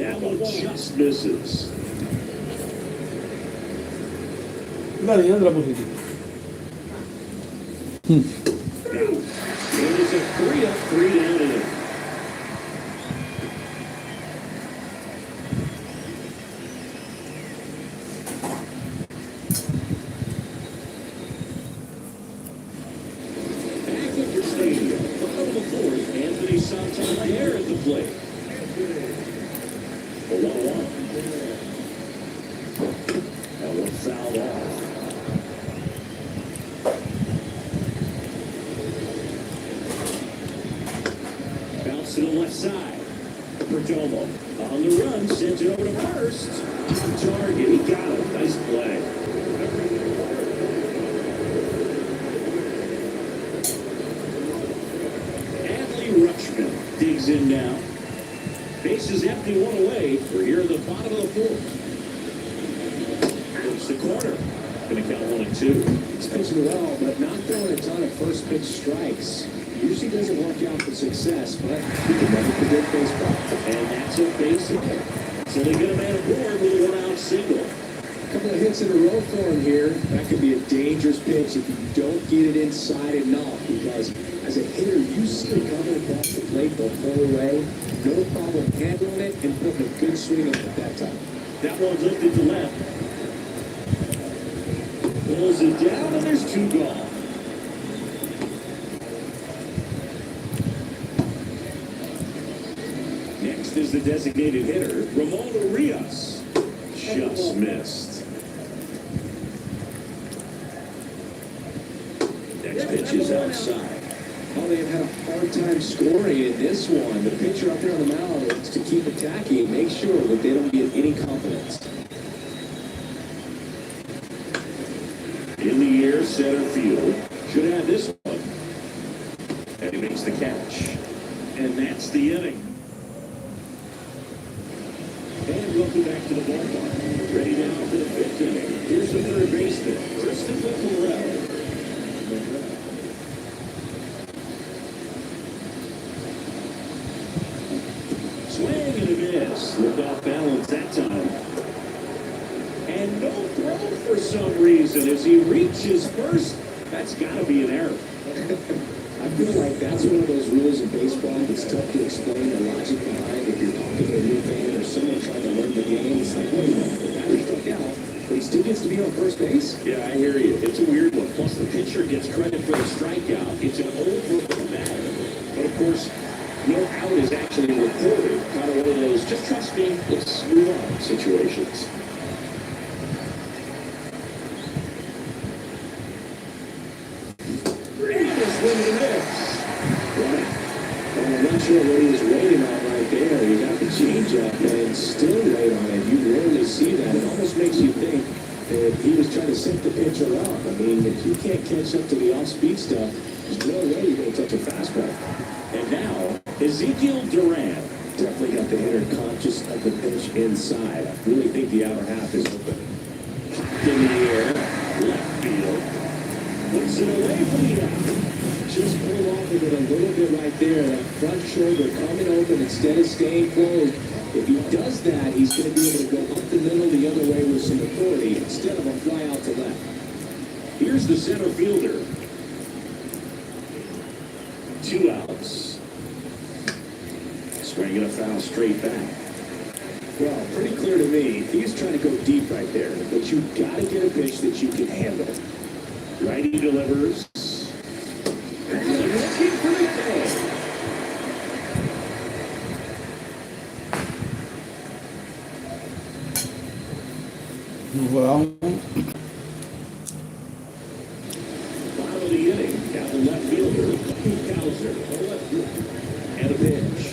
That one just misses. Dale, entra positivo. It is a 3-up, 3-down inning. Back at your stadium, bottom of the fourth, Anthony Santander at the plate. A 1-1. That one fouled off. To the left side. Perdomo on the run, sends it over to first. On target, he got it. Nice play. Adley Rutschman digs in now. Base is empty, one away. We're here at the bottom of the fourth. Goes the corner. Going to count 1-2. He's pitching well, but not throwing a ton of first pitch strikes. Usually doesn't work out for success, but he can never predict baseball. And that's a base hit. So they get a man aboard with a one-out single. A couple of hits in a row for him here. That could be a dangerous pitch if you don't get it inside enough, because as a hitter, you see it coming across the plate, they'll pull away. No problem handling it and putting a good swing on it at that time. That one's lifted to left. Pulls it down, and there's two gone. Next is the designated hitter, Ramon Rios. Just missed. Next pitch is outside. Oh, they've had a hard time scoring in this one. The pitcher up there on the mound is to keep attacking and make sure that they don't get any confidence. In the air, center field. Should have this one. And he makes the catch. And that's the inning. And welcome back to the ballpark. Ready now for the fifth inning. Here's the third baseman, Christopher Morel. Swing and a miss. Slipped off balance that time. And no throw for some reason as he reaches first. That's got to be an error. I feel like that's one of those rules in baseball that's tough to explain the logic behind. If you're talking to a new fan or someone trying to learn the game, it's like, wait a minute, the batter struck out, but he still gets to be on first base? Yeah, I hear you. It's a weird one. Plus, the pitcher gets credit for the strikeout. It's an over for the batter. But, of course, no out is actually recorded. Kind of one of those, just trust me, let's move on situations. I'm not sure what he was waiting on right there. He got the changeup and still wait on it. You rarely see that. It almost makes you think that he was trying to set the pitcher up. I mean, if you can't catch up to the off-speed stuff, there's no way you're going to touch a fastball. And now, Ezekiel Duran. Definitely got the hitter conscious of the pitch inside. I really think the outer half is open. In the air, left field. Puts it away from the out. Just pull off of it a little bit right there. That front shoulder coming open instead of staying closed. If he does that, he's going to be able to go up the middle the other way with some authority instead of a fly out to left. Here's the center fielder. 2 outs. Swinging a foul straight back. Well, pretty clear to me, he's trying to go deep right there, but you've got to get a pitch that you can handle. Righty delivers. And looking for the ball. Vamos. Bottom of the inning, down the left fielder, Kowser, and a pitch.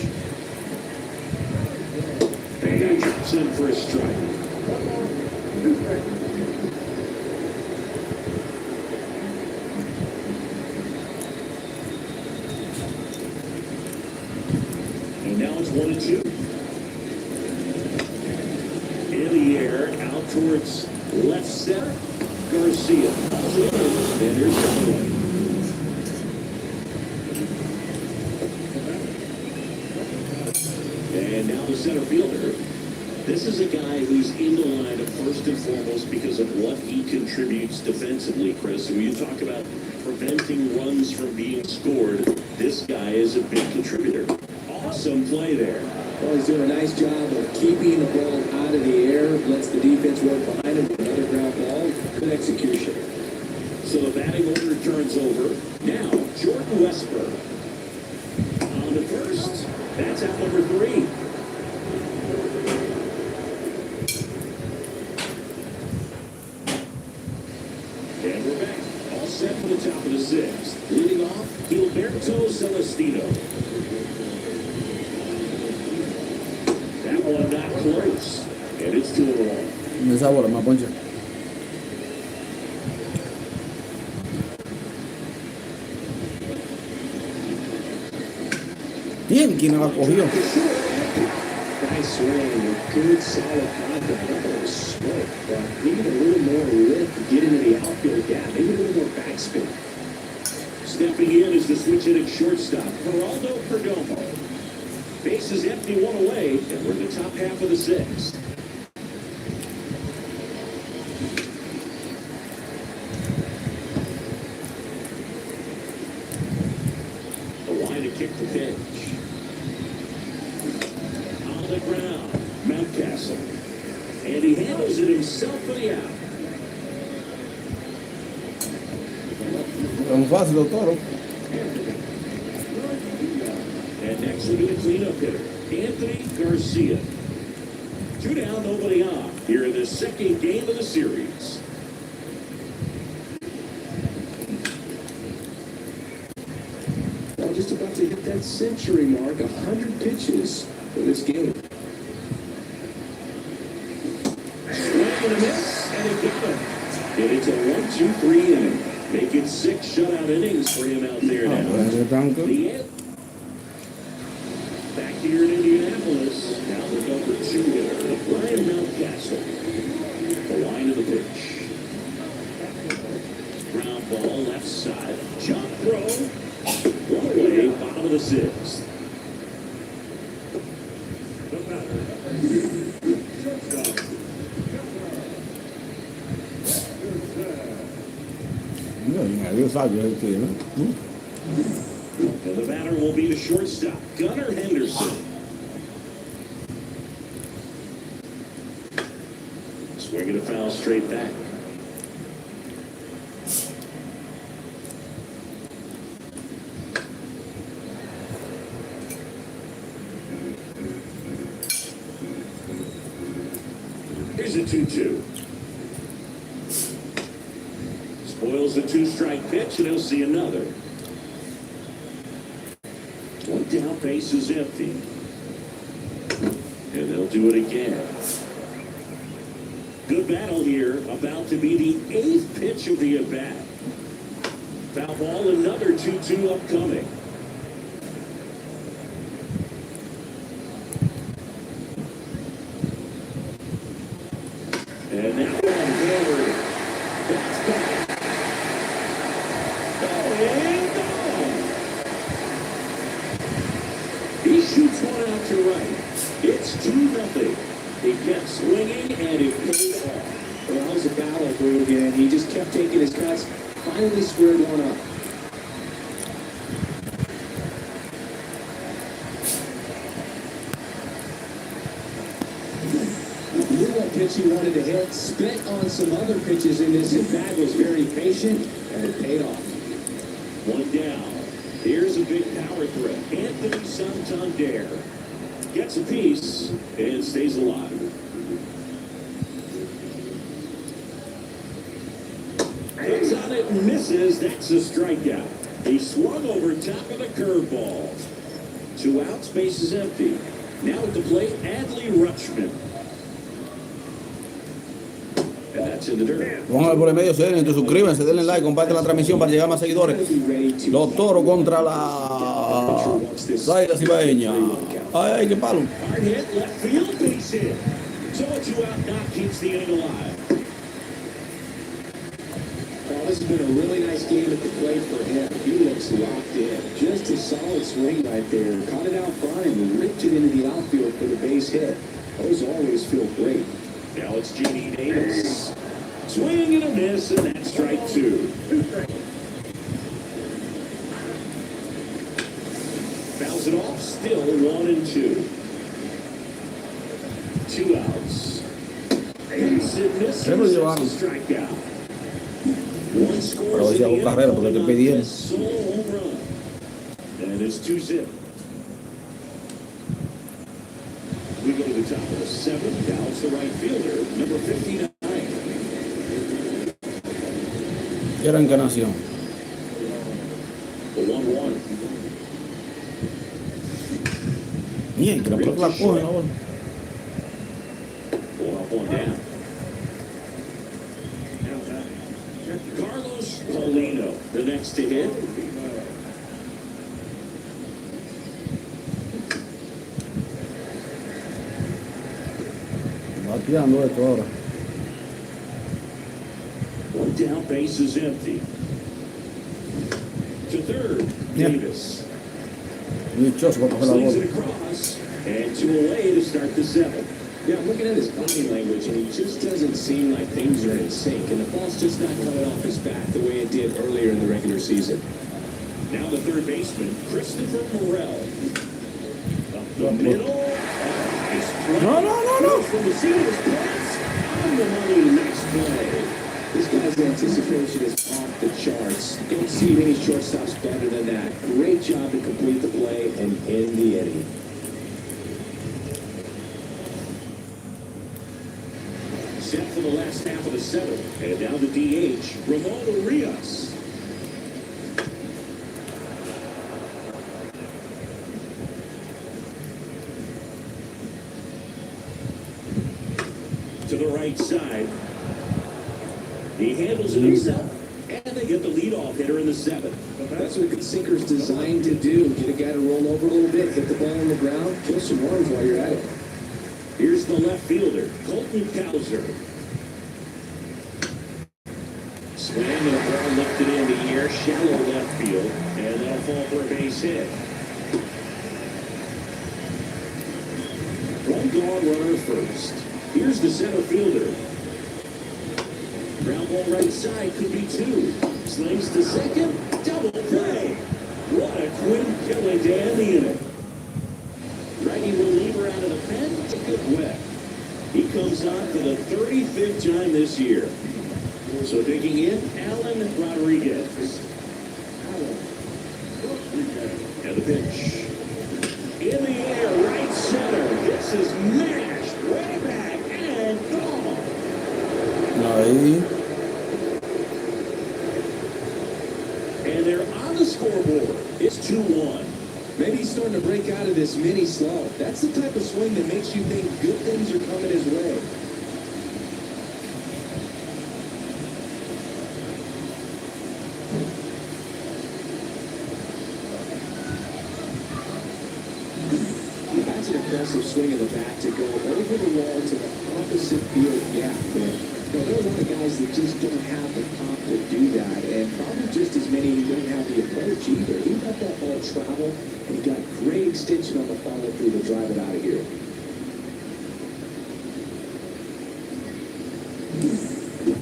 And that drops in for a strike. And now it's 1-2. In the air, out towards left center. Garcia. And here's Conway. And now the center fielder, This is a guy who's in the lineup first and foremost because of what he contributes defensively, Chris. And when you talk about preventing runs from being scored, this guy is a big contributor. Awesome play there. Well, he's doing a nice job of keeping the ball out of the air, lets the defense work behind him with another ground ball. Good execution. So the batting order turns over. Now, Jordan Westburg. On the first, that's out number 3. And we're back. All set for the top of the 6th. Leading off, Gilberto Celestino. That one not close. And it's 2-1. Esa bola, más ponche. Bien, ¿quién la cogió? Nice swing with good, solid contact. That was slick, but needed a little more lift to get into the outfield gap. Maybe a little more backspin. Stepping in is the switch hitting shortstop, Geraldo Perdomo. Base is empty, 1 away, and we're in the top half of the 6th. The line to kick the pitch. On the ground, Mountcastle. And he handles it himself for the out. Es fácil, doctor. And next will be the cleanup hitter, Anthony Garcia. 2 down, nobody on. Here in the second game of the series. Well, just about to hit that century mark, 100 pitches for this game. Swing and a miss, and he got him. And it's a 1-2-3 inning. Making 6 shutout innings for him out there now. The back here in Indianapolis, now the number 2 hitter, Brian Mountcastle. The line of the pitch. Ground ball, left side, jump throw. 1 away, bottom of the 6th. Dios sabe, ¿no? And the batter will be the shortstop, Gunnar Henderson. Swinging a foul straight back. Here's a 2-2. Spoils the 2-strike pitch, and he'll see another. 1 down, base is empty. And they'll do it again. Good battle here, about to be the 8th pitch of the at-bat. Foul ball, another 2-2 upcoming. And now on forward. That's back. And gone. He shoots one out to right. It's 2-0. He kept swinging and it paid off. Well, that was a battle for him again. He just kept taking his cuts, finally squared one up. Knew what pitch he wanted to hit, spit on some other pitches in this at-bat, was very patient, and it paid off. 1 down. Here's a big power threat. Anthony Santander gets a piece and stays alive. Hits on it and misses. That's a strikeout. He swung over top of the curveball. 2 outs, base is empty. Now at the plate, Adley Rutschman. And that's in the dirt. Pónganme por el medio, se den, suscríbanse, denle like, comparten la transmisión para llegar a más seguidores. Los toros contra las águilas ibaeñas. Ay, ay, qué palo. Hard hit, left field, base hit. So a 2-out knock keeps the inning alive. Well, this has been a really nice game at the plate for him. He looks locked in. Just a solid swing right there. Caught it out front and ripped it into the outfield for the base hit. Those always feel great. Now it's J.D. Davis. Swing and a miss, and that's strike two. Fouls it off, still 1-2. 2 outs. Hits and misses, Pero that's llevaron. a strikeout. One scores Pero hoy se hago in the carrera porque inning estoy pidiendo. on a solo home run. And it's 2-0. We go to the top of the 7th. Now it's the right fielder, number 59. Era encarnación. The 1-1. Bien, que la pelota la coge, ¿no? One up, one down. Carlos Paulino, the next to hit. Va tirando esto ahora. One down, base is empty. To third, Yeah. Davis. Dichoso para coger la Slings bola. it across, and to away to start the 7th. Yeah, I'm looking at his body language, and he just doesn't seem like things are in sync, and the ball's just not coming off his bat the way it did earlier in the regular season. Now the third baseman, Christopher Morel. Up the middle. Nice play. No. From the seat of his pants. On the money, next play. This guy's anticipation is off the charts. Don't see many shortstops better than that. Great job to complete the play and end the inning. Set for the last half of the 7th. And now the DH, Ramon Urias. To the right side. He handles it himself. And they get the leadoff hitter in the 7th. That's what a good sinker's designed to do. Get a guy to roll over a little bit, hit the ball on the ground, kill some runs while you're at it. Here's the left fielder, Colton Cowser. Swing and a ball lifted in the air, shallow left field, and that'll fall for a base hit. One gone, runner first. Here's the center fielder. Ground ball right side, could be 2. Slings to second, double play. What a quick killing to end the inning. Righty reliever out of the pen, took it wet. He comes on for the 35th time this year. So digging in, Alan Rodriguez. And the pitch. In the air, right center. This is mashed way back and gone. Ahí. And they're on the scoreboard. It's 2-1. Maybe he's starting to break out of this mini slow. That's the type of swing that makes you think good things are coming his way. That's an impressive swing in the back to go over the wall to the opposite field gap. Man, there are a lot of guys that just don't have the pop to do that, and probably just as many who don't have the approach either. He let that ball travel, and he got great extension on the follow through to drive it out of here.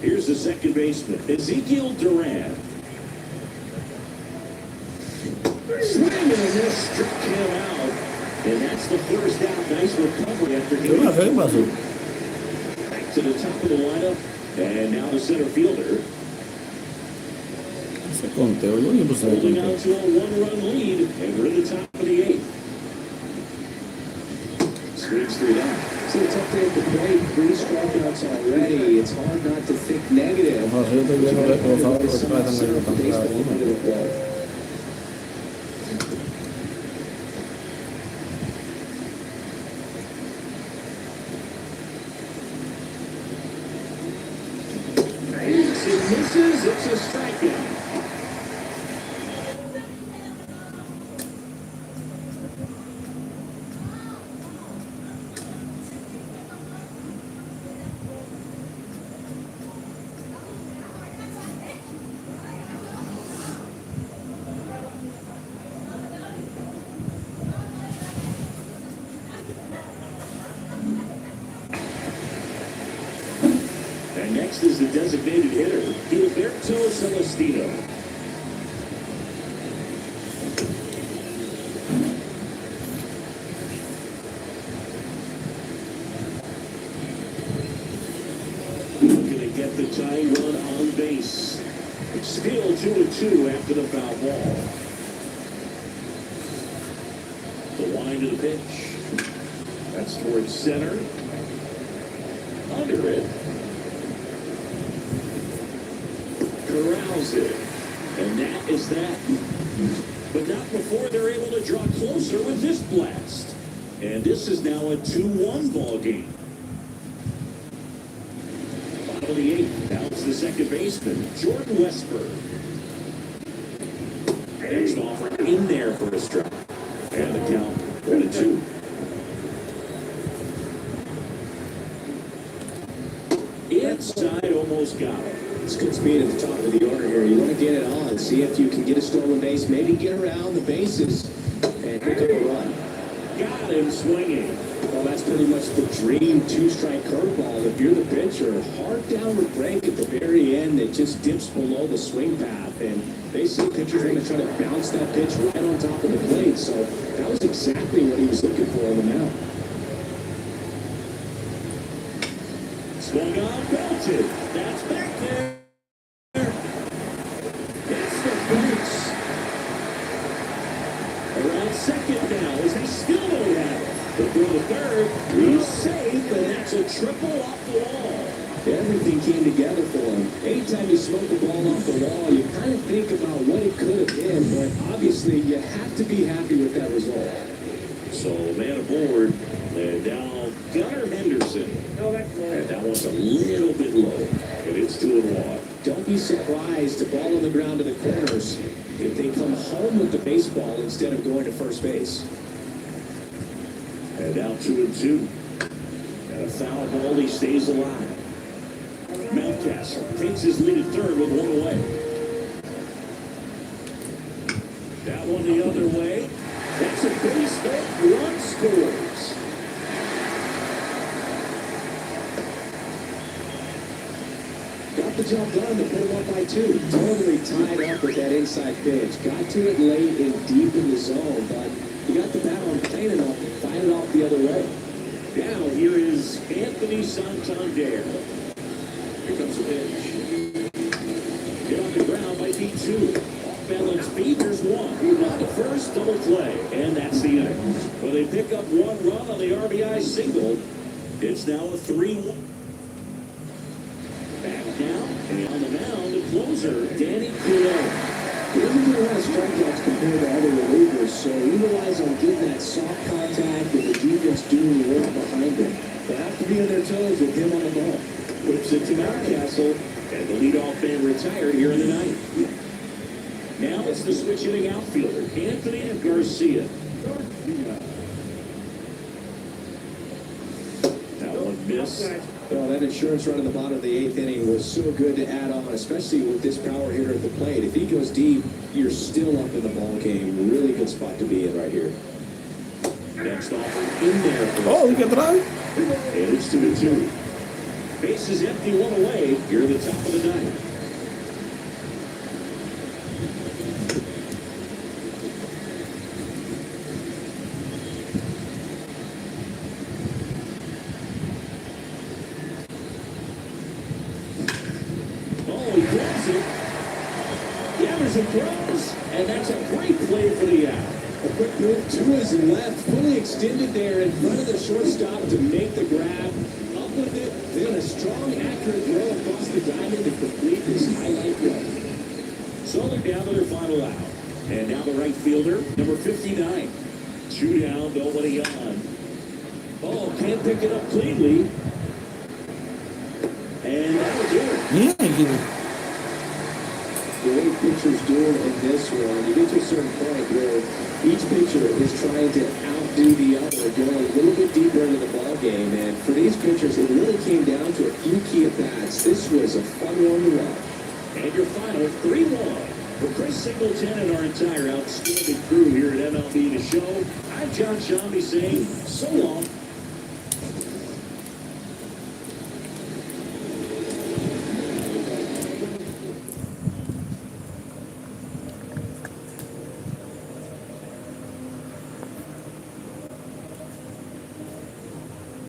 Here's the second baseman, Ezekiel Duran. Swing and a miss, struck him out. And that's the first out. Nice recovery after ¿Qué pasa? ¿Qué getting pasó? back to the top of the lineup. And now the center fielder. Ese conteo, yo ni puse el Holding conteo. out to a one-run lead. And we're in the top of the 8th. Swings through that. It's a tough day at the plate. 3 strikeouts already. It's hard not to think negative. Ojalá, yo estoy viendo que los sábados Some tratan de center tan baseball claro. under the ball. Hits and misses. It's a strikeout. And next is the designated hitter, Gilberto Celestino. Looking to get the tying run on base. Still 2-2 after the foul ball. The wind of the pitch. That's towards center. Under it. Corrals it. And that is that. But not before they're able to draw closer with this blast. And this is now a 2-1 ball game. Bottom of the eighth. Now it's the second baseman, Jordan Westberg. Next offer in there for a strike. And the count 1-2. Inside, almost got it. It's good speed at the top of the order here. You want to get it on, see if you can get a stolen base, maybe get around the bases and pick up a run. Got him swinging. Well, that's pretty much the dream two-strike curveball. If you're the pitcher, hard downward break at the very end that just dips below the swing path, and basically pitcher's going to try to bounce that pitch right on top of the plate. So that was exactly what he was looking for on the mound. Swung on, belted. That's back there. That's the base. Around second now as they still don't have it. But for the third, he's safe, and that's a triple off the wall. Everything came together for him. Anytime you smoke the ball off the wall, you kind of think about what it could have been, but obviously you have to be happy with that result. So man aboard, and now Gunnar Henderson. And that one's a little bit low, and it's 2-1. Don't be surprised to ball on the ground to the corners if they come home with the baseball instead of going to first base. And now 2-2. And a foul ball, he stays alive. Mountcastle takes his lead at third with one away. That one the other way. That's a base hit. Run scores. Got the job done to put him up by 2. Totally tied up with that inside pitch. Got to it late and deep in the zone, but he got the bat on plane enough to find it off the other way. Now here is Anthony Santander. Here comes the pitch. Hit on the ground by D2. Off balance beat, there's one. On the first, double play. And that's the inning. Well, they pick up one run on the RBI single. It's now a 3-1. Back now, and on the mound, the closer, Danny Coulomb. He doesn't do a lot of strikeouts compared to other relievers, so he relies on getting that soft contact with the defense doing the work behind him. They have to be on their toes with him on the ball. Whips it to Mountcastle, and the leadoff man retired here in the ninth. Now it's the switch hitting outfielder, Anthony Garcia. That one missed. Well, that insurance run in the bottom of the 8th inning was so good to add on, especially with this power hitter at the plate. If he goes deep, you're still up in the ball game. Really good spot to be in right here. Next offer in there. Oh, look at that. And it's 2-2. Base is empty, one away. Here at the top of the ninth. Throws, and that's a great play for the out. A quick move to his left, fully extended there in front of the shortstop to make the grab. Up with it, then a strong, accurate throw across the diamond to complete this highlight play. So they're down to their final out. And now the right fielder, number 59. 2 down, nobody on. Oh, can't pick it up cleanly. And that'll do it. Yeah, the way pitchers do it in this one, you get to a certain point where each pitcher is trying to outdo the other, going a little bit deeper into the ball game. And for these pitchers, it really came down to a few key at-bats. This was a fun one to watch. And your final 3-1. For Chris Singleton and our entire outstanding crew here at MLB The Show, I'm John Shambi saying so long.